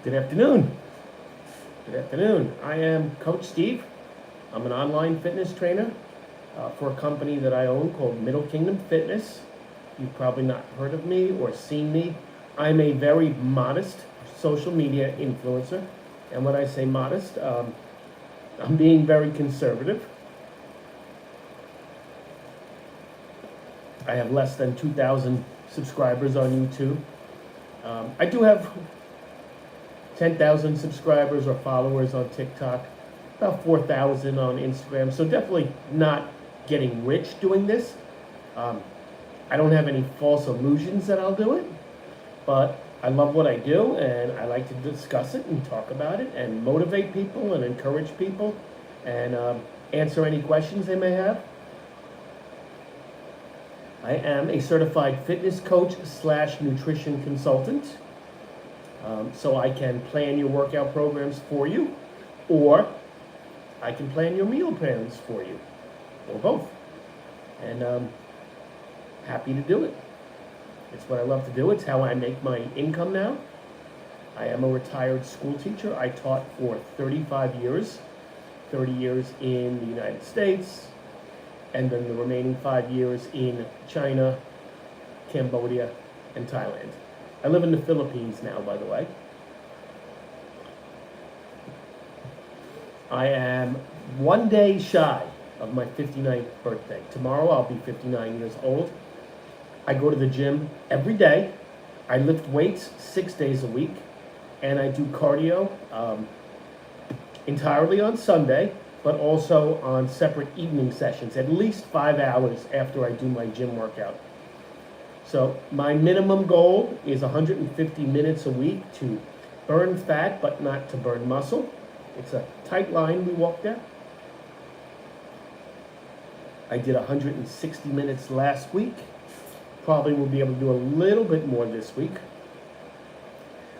Good afternoon. Good afternoon. I am Coach Steve. I'm an online fitness trainer for a company that I own called Middle Kingdom Fitness. You've probably not heard of me or seen me. I'm a very modest social media influencer. And when I say modest, I'm being very conservative. I have less than 2,000 subscribers on YouTube. I do have 10,000 subscribers or followers on TikTok, about 4,000 on Instagram. So definitely not getting rich doing this. I don't have any false illusions that I'll do it, but I love what I do and I like to discuss it and talk about it and motivate people and encourage people and answer any questions they may have. I am a certified fitness coach / nutrition consultant. So I can plan your workout programs for you, or I can plan your meal plans for you, or both. And happy to do it. It's what I love to do. It's how I make my income now. I am a retired school teacher. I taught for 35 years, 30 years in the United States, and then the remaining 5 years in China, Cambodia, and Thailand. I live in the Philippines now, by the way. I am 1 day shy of my 59th birthday. Tomorrow I'll be 59 years old. I go to the gym every day. I lift weights 6 days a week. And I do cardio entirely on Sunday, but also on separate evening sessions, at least 5 hours after I do my gym workout. So my minimum goal is 150 minutes a week to burn fat, but not to burn muscle. It's a tight line we walk there. I did 160 minutes last week. Probably will be able to do a little bit more this week.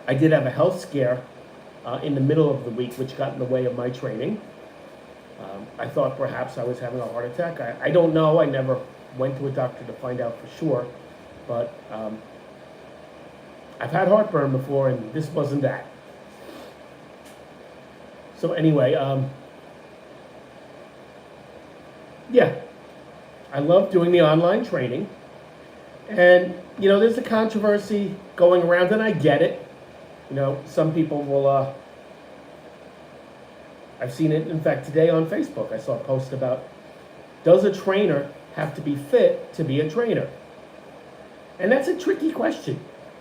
I did have a health scare in the middle of the week, which got in the way of my training. I thought perhaps I was having a heart attack. I don't know. I never went to a doctor to find out for sure. But I've had heartburn before, and this wasn't that. So anyway, yeah, I love doing the online training. And, you know, there's a controversy going around, and I get it. You know, some people will, I've seen it, in fact, today on Facebook. I saw a post about, does a trainer have to be fit to be a trainer? And that's a tricky question.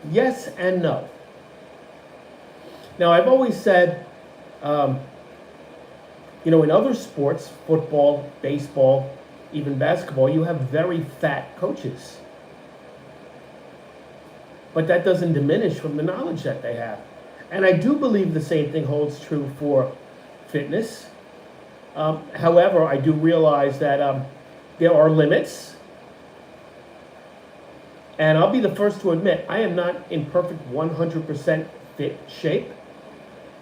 Yes and no. Now, I've always said, you know, in other sports, football, baseball, even basketball, you have very fat coaches. But that doesn't diminish from the knowledge that they have. And I do believe the same thing holds true for fitness. However, I do realize that there are limits. And I'll be the first to admit, I am not in perfect 100% fit shape.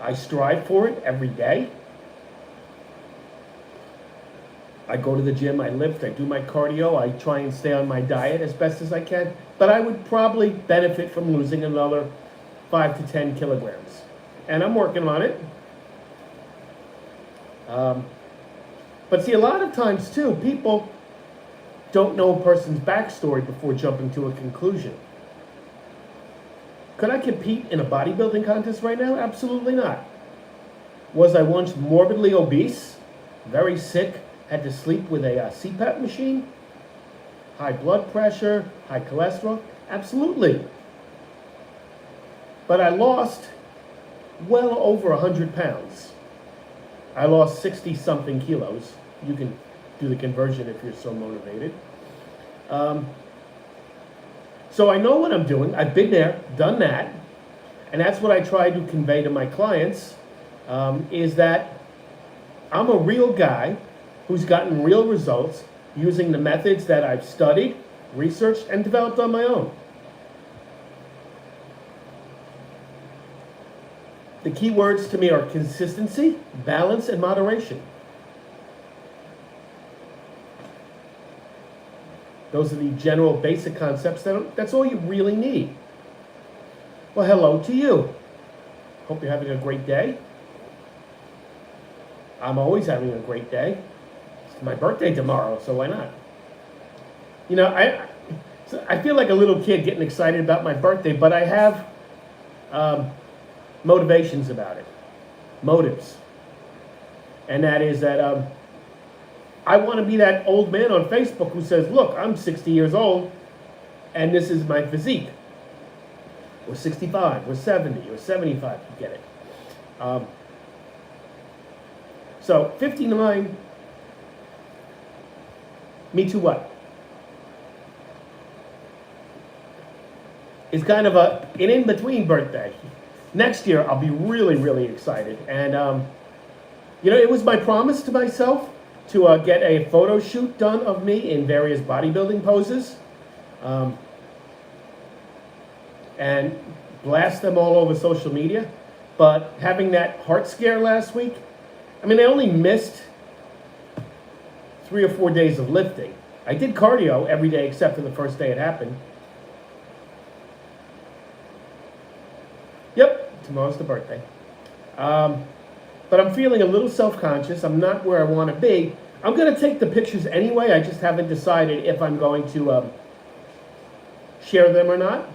I strive for it every day. I go to the gym, I lift, I do my cardio, I try and stay on my diet as best as I can. But I would probably benefit from losing another 5 to 10 kilograms. And I'm working on it. But see, a lot of times too, people don't know a person's backstory before jumping to a conclusion. Could I compete in a bodybuilding contest right now? Absolutely not. Was I once morbidly obese, very sick, had to sleep with a CPAP machine, high blood pressure, high cholesterol? Absolutely. But I lost well over 100 pounds. I lost 60-something kilos. You can do the conversion if you're so motivated. So I know what I'm doing. I've been there, done that. And that's what I try to convey to my clients, is that I'm a real guy who's gotten real results using the methods that I've studied, researched, and developed on my own. The key words to me are consistency, balance, and moderation. Those are the general basic concepts. That's all you really need. Well, hello to you. Hope you're having a great day. I'm always having a great day. It's my birthday tomorrow, so why not? You know, I feel like a little kid getting excited about my birthday, but I have motivations about it. Motives. And that is that I want to be that old man on Facebook who says, look, I'm 60 years old, and this is my physique. Or 65, or 70, or 75, you get it. So 59, me too what? It's kind of an in-between birthday. Next year, I'll be really, really excited. And, you know, it was my promise to myself to get a photo shoot done of me in various bodybuilding poses. And blast them all over social media. But having that heart scare last week, I mean, I only missed 3 or 4 days of lifting. I did cardio every day except for the first day it happened. Yep, tomorrow's the birthday. But I'm feeling a little self-conscious. I'm not where I want to be. I'm going to take the pictures anyway. I just haven't decided if I'm going to share them or not.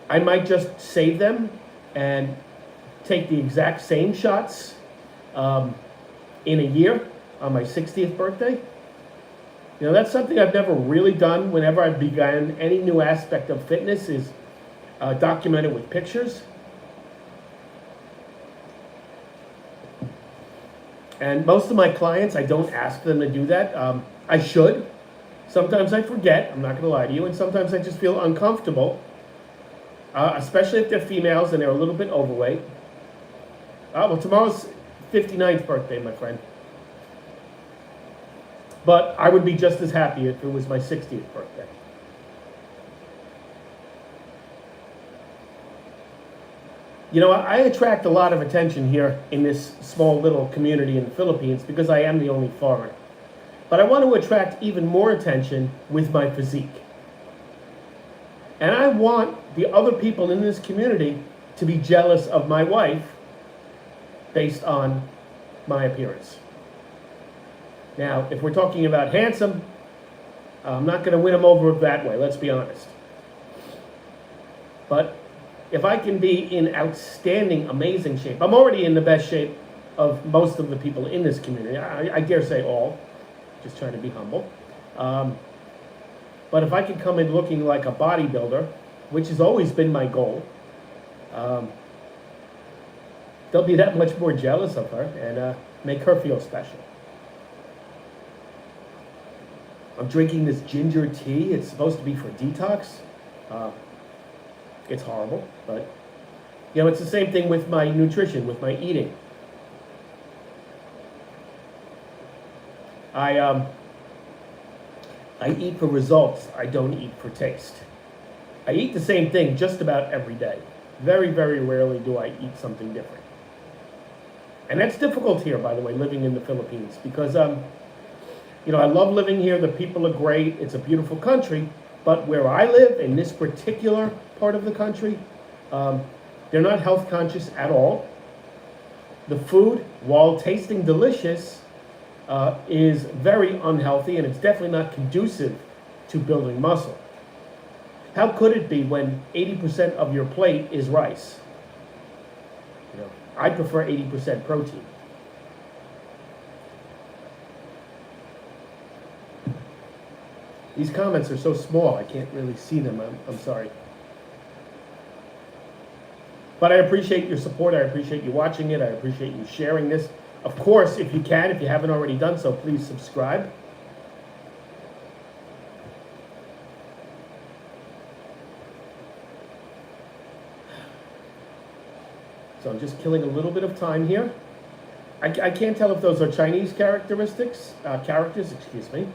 I might just save them and take the exact same shots in a year on my 60th birthday. You know, that's something I've never really done whenever I've begun any new aspect of fitness is document it with pictures. And most of my clients, I don't ask them to do that. I should. Sometimes I forget, I'm not going to lie to you, and sometimes I just feel uncomfortable, especially if they're females and they're a little bit overweight. Well, tomorrow's 59th birthday, my friend. But I would be just as happy if it was my 60th birthday. You know, I attract a lot of attention here in this small little community in the Philippines because I am the only foreigner. But I want to attract even more attention with my physique. And I want the other people in this community to be jealous of my wife based on my appearance. Now, if we're talking about handsome, I'm not going to win them over that way, let's be honest. But if I can be in outstanding, amazing shape, I'm already in the best shape of most of the people in this community. I dare say all, just trying to be humble. But if I can come in looking like a bodybuilder, which has always been my goal, they'll be that much more jealous of her and make her feel special. I'm drinking this ginger tea. It's supposed to be for detox. It's horrible, but you know, it's the same thing with my nutrition, with my eating. I eat for results. I don't eat for taste. I eat the same thing just about every day. Very, very rarely do I eat something different. And that's difficult here, by the way, living in the Philippines, because you know, I love living here. The people are great. It's a beautiful country. But where I live, in this particular part of the country, they're not health conscious at all. The food, while tasting delicious, is very unhealthy, and it's definitely not conducive to building muscle. How could it be when 80% of your plate is rice? You know, I prefer 80% protein. These comments are so small, I can't really see them. I'm sorry. But I appreciate your support. I appreciate you watching it. I appreciate you sharing this. Of course, if you can, if you haven't already done so, please subscribe. So I'm just killing a little bit of time here. I can't tell if those are Chinese characters, excuse me.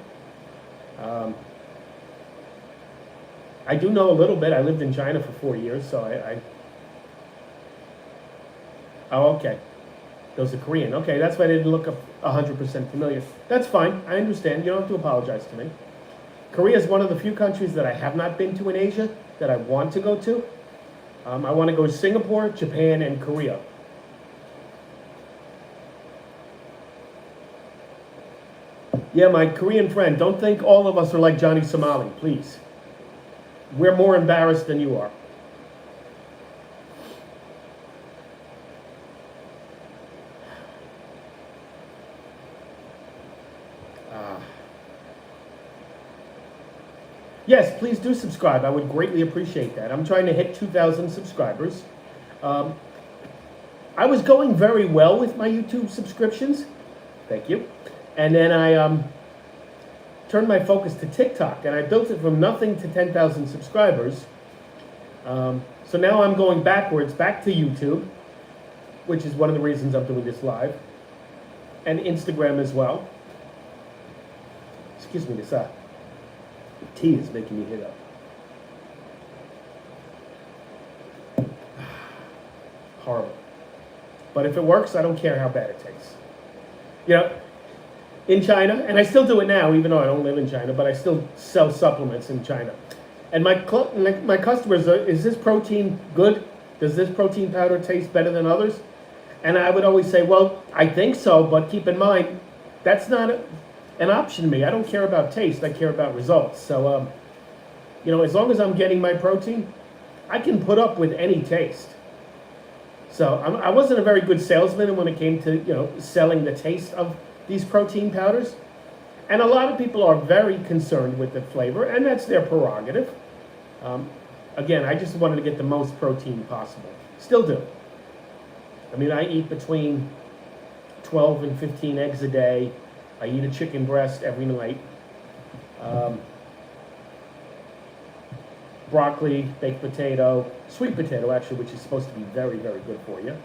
I do know a little bit. I lived in China for 4 years, so Oh, okay. Those are Korean. Okay, that's why they didn't look 100% familiar. That's fine. I understand. You don't have to apologize to me. Korea is one of the few countries that I have not been to in Asia that I want to go to. I want to go to Singapore, Japan, and Korea. Yeah, my Korean friend, don't think all of us are like Johnny Somali, please. We're more embarrassed than you are. Yes, please do subscribe. I would greatly appreciate that. I'm trying to hit 2,000 subscribers. I was going very well with my YouTube subscriptions. Thank you. And then I turned my focus to TikTok, and I built it from nothing to 10,000 subscribers. So now I'm going backwards, back to YouTube, which is one of the reasons I'm doing this live, and Instagram as well. Excuse me, this tea is making me hit up. Horrible. But if it works, I don't care how bad it tastes. You know, in China, and I still do it now, even though I don't live in China, but I still sell supplements in China. And my customers are, is this protein good? Does this protein powder taste better than others? And I would always say, well, I think so, but keep in mind, that's not an option to me. I don't care about taste, I care about results. So, you know, as long as I'm getting my protein, I can put up with any taste. So I wasn't a very good salesman when it came to, you know, selling the taste of these protein powders. And a lot of people are very concerned with the flavor, and that's their prerogative. Again, I just wanted to get the most protein possible. Still do. I mean, I eat between 12 and 15 eggs a day. I eat a chicken breast every night. Broccoli, baked potato, sweet potato actually, which is supposed to be very, very good for you.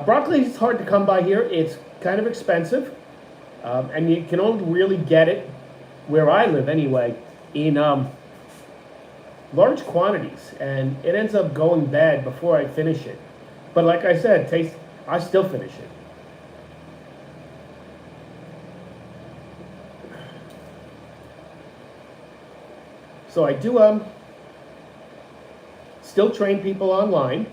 Broccoli is hard to come by here. It's kind of expensive. And you can only really get it, where I live anyway, in large quantities. And it ends up going bad before I finish it. But like I said, I still finish it. So I do still train people online.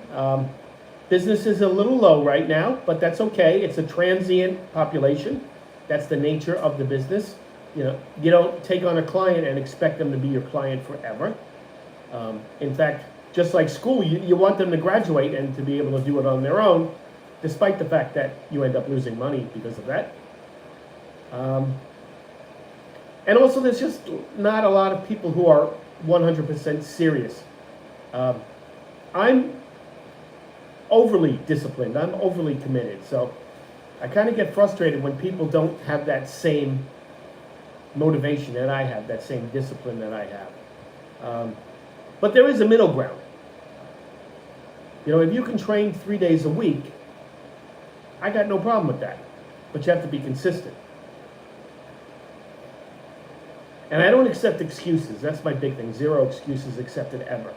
Business is a little low right now, but that's okay. It's a transient population. That's the nature of the business. You know, you don't take on a client and expect them to be your client forever. In fact, just like school, you want them to graduate and to be able to do it on their own, despite the fact that you end up losing money because of that. And also, there's just not a lot of people who are 100% serious. I'm overly disciplined. I'm overly committed. So I kind of get frustrated when people don't have that same motivation that I have, that same discipline that I have. But there is a middle ground. You know, if you can train 3 days a week, I got no problem with that. But you have to be consistent. And I don't accept excuses. That's my big thing. 0 excuses accepted ever.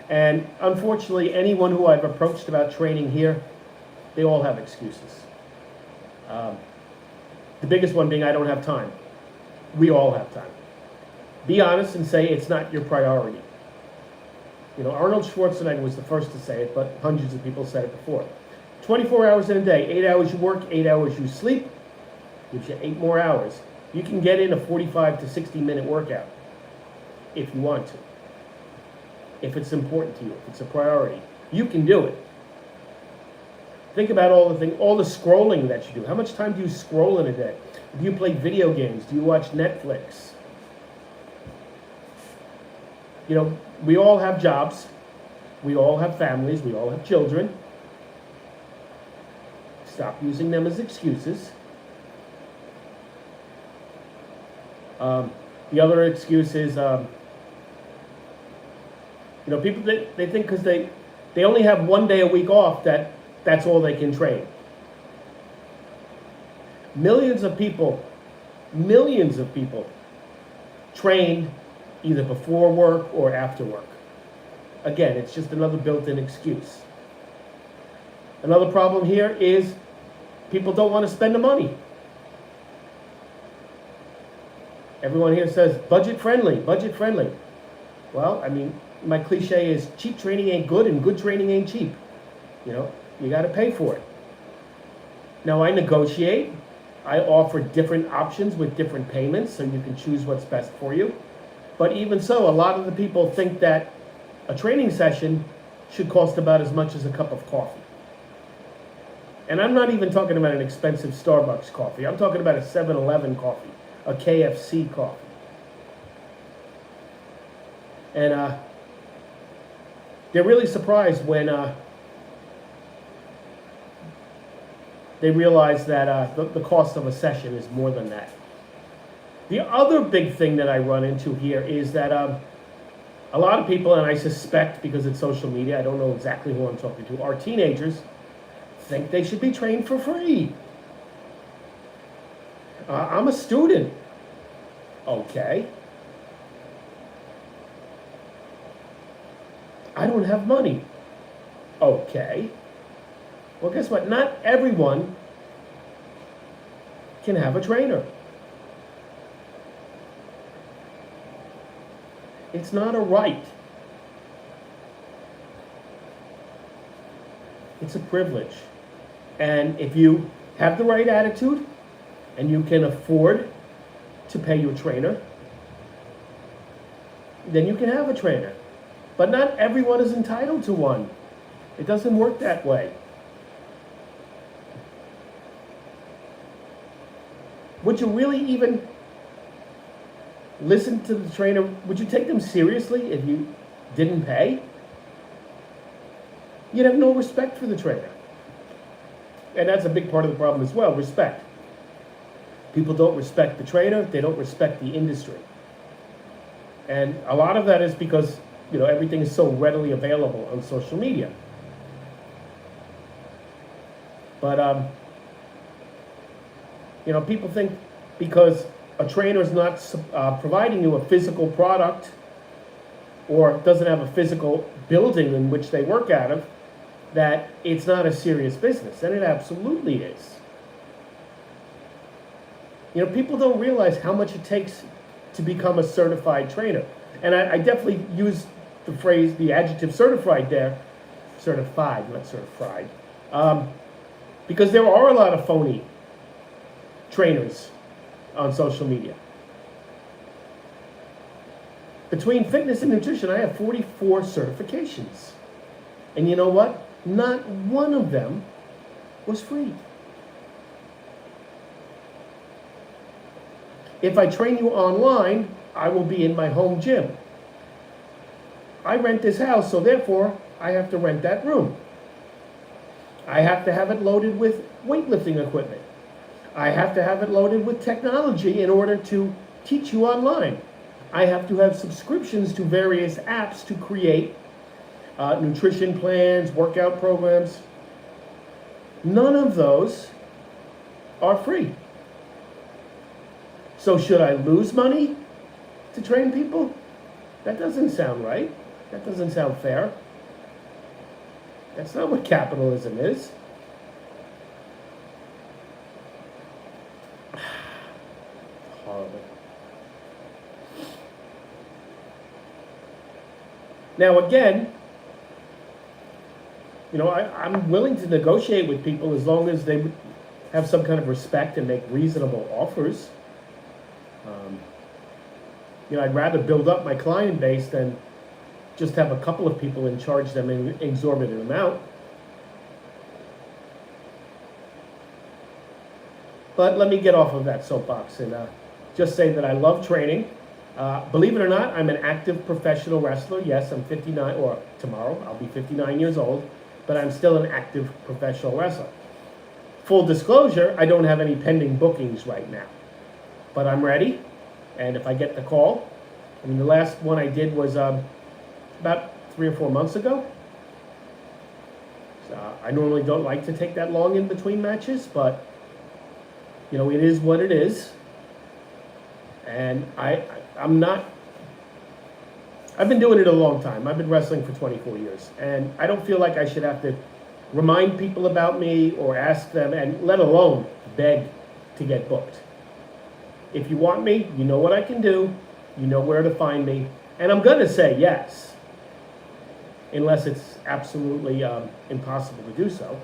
And unfortunately, anyone who I've approached about training here, they all have excuses. The biggest one being, I don't have time. We all have time. Be honest and say it's not your priority. You know, Arnold Schwarzenegger was the first to say it, but hundreds of people said it before. 24 hours in a day, 8 hours you work, 8 hours you sleep, gives you 8 more hours. You can get in a 45 to 60-minute workout if you want to. If it's important to you, if it's a priority, you can do it. Think about all the scrolling that you do. How much time do you scroll in a day? Do you play video games? Do you watch Netflix? You know, we all have jobs. We all have families. We all have children. Stop using them as excuses. The other excuse is, you know, people, they think because they only have 1 day a week off that's all they can train. Millions of people train either before work or after work. Again, it's just another built-in excuse. Another problem here is people don't want to spend the money. Everyone here says budget friendly, budget friendly. Well, I mean, my cliche is cheap training ain't good and good training ain't cheap. You got to pay for it. Now I negotiate. I offer different options with different payments so you can choose what's best for you. But even so, a lot of the people think that a training session should cost about as much as a cup of coffee. And I'm not even talking about an expensive Starbucks coffee. I'm talking about a 7-Eleven coffee, a KFC coffee. And they're really surprised when they realize that the cost of a session is more than that. The other big thing that I run into here is that a lot of people, and I suspect because it's social media, I don't know exactly who I'm talking to, are teenagers think they should be trained for free. I'm a student. Okay. I don't have money. Okay. Well, guess what? Not everyone can have a trainer. It's not a right. It's a privilege. And if you have the right attitude and you can afford to pay your trainer, then you can have a trainer. But not everyone is entitled to one. It doesn't work that way. Would you really even listen to the trainer? Would you take them seriously if you didn't pay? You'd have no respect for the trainer. And that's a big part of the problem as well, respect. People don't respect the trainer, they don't respect the industry. And a lot of that is because, everything is so readily available on social media. But, people think because a trainer is not providing you a physical product or doesn't have a physical building in which they work out of, that it's not a serious business, and it absolutely is. People don't realize how much it takes to become a certified trainer. And I definitely use the adjective certified there, certified, not certified, because there are a lot of phony trainers on social media. Between fitness and nutrition, I have 44 certifications. And you know what? Not one of them was free. If I train you online, I will be in my home gym. I rent this house, so therefore, I have to rent that room. I have to have it loaded with weightlifting equipment. I have to have it loaded with technology in order to teach you online. I have to have subscriptions to various apps to create nutrition plans, workout programs. None of those are free. So should I lose money to train people? That doesn't sound right. That doesn't sound fair. That's not what capitalism is. Horrible. Now again, I'm willing to negotiate with people as long as they have some kind of respect and make reasonable offers. I'd rather build up my client base than just have a couple of people and charge them an exorbitant amount. But let me get off of that soapbox and just say that I love training. Believe it or not, I'm an active professional wrestler. Yes, I'm 59, or tomorrow I'll be 59 years old, but I'm still an active professional wrestler. Full disclosure, I don't have any pending bookings right now, but I'm ready. And if I get the call, the last one I did was about 3 or 4 months ago. So I normally don't like to take that long in between matches, but it is what it is. And I'm not, I've been doing it a long time. I've been wrestling for 24 years. And I don't feel like I should have to remind people about me or ask them, and let alone beg to get booked. If you want me, you know what I can do. You know where to find me. And I'm going to say yes. unless it's absolutely impossible to do so.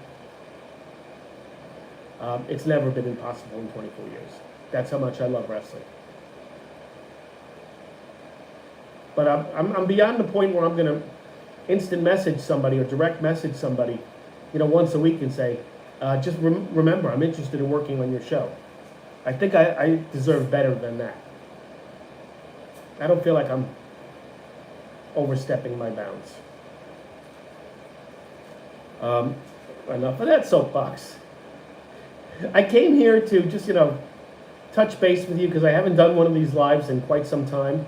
It's never been impossible in 24 years. That's how much I love wrestling. But I'm beyond the point where I'm going to instant message somebody or direct message somebody, once a week and say, just remember, I'm interested in working on your show. I think I deserve better than that. I don't feel like I'm overstepping my bounds. Enough of that soapbox. I came here to just, touch base with you because I haven't done one of these lives in quite some time.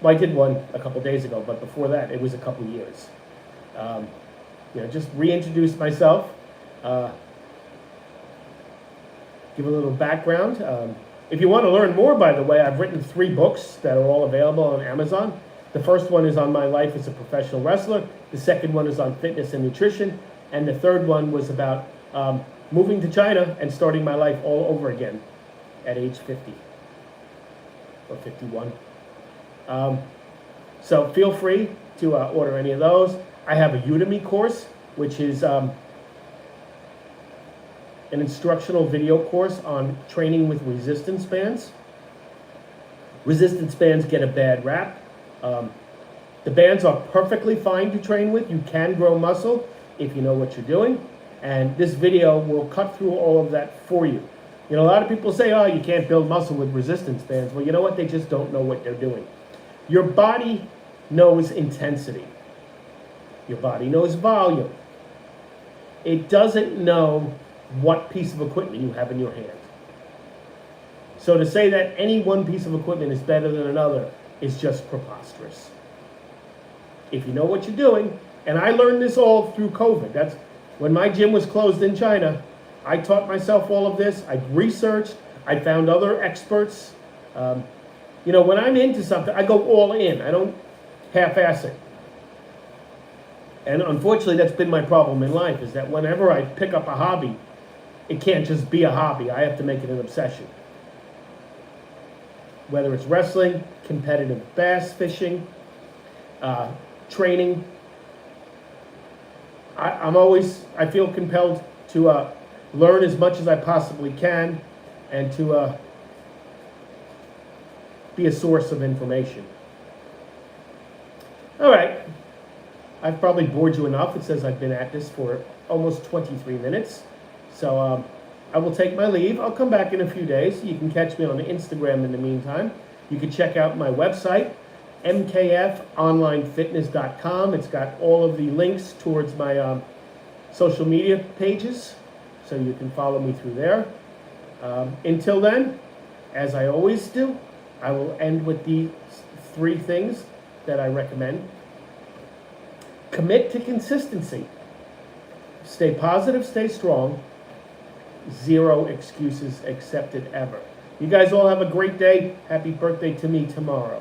Well, I did one a couple days ago, but before that, it was a couple years. Just reintroduce myself, give a little background. If you want to learn more, by the way, I've written 3 books that are all available on Amazon. The first one is on my life as a professional wrestler. The second one is on fitness and nutrition. And the third one was about moving to China and starting my life all over again at age 50 or 51. So feel free to order any of those. I have a Udemy course, which is an instructional video course on training with resistance bands. Resistance bands get a bad rap. The bands are perfectly fine to train with. You can grow muscle if you know what you're doing. And this video will cut through all of that for you. A lot of people say, oh, you can't build muscle with resistance bands. Well, you know what? They just don't know what they're doing. Your body knows intensity. Your body knows volume. It doesn't know what piece of equipment you have in your hand. So to say that any one piece of equipment is better than another is just preposterous. If you know what you're doing, and I learned this all through COVID. That's when my gym was closed in China. I taught myself all of this. I researched. I found other experts. When I'm into something, I go all in. I don't half-ass it. And unfortunately, that's been my problem in life, is that whenever I pick up a hobby, it can't just be a hobby. I have to make it an obsession. Whether it's wrestling, competitive bass fishing, training, I feel compelled to learn as much as I possibly can and to be a source of information. All right. I've probably bored you enough. It says I've been at this for almost 23 minutes. So I will take my leave. I'll come back in a few days. You can catch me on Instagram in the meantime. You can check out my website, mkfonlinefitness.com. It's got all of the links towards my social media pages, so you can follow me through there. Until then, as I always do, I will end with the 3 things that I recommend. Commit to consistency. Stay positive, stay strong. 0 excuses accepted ever. You guys all have a great day. Happy birthday to me tomorrow.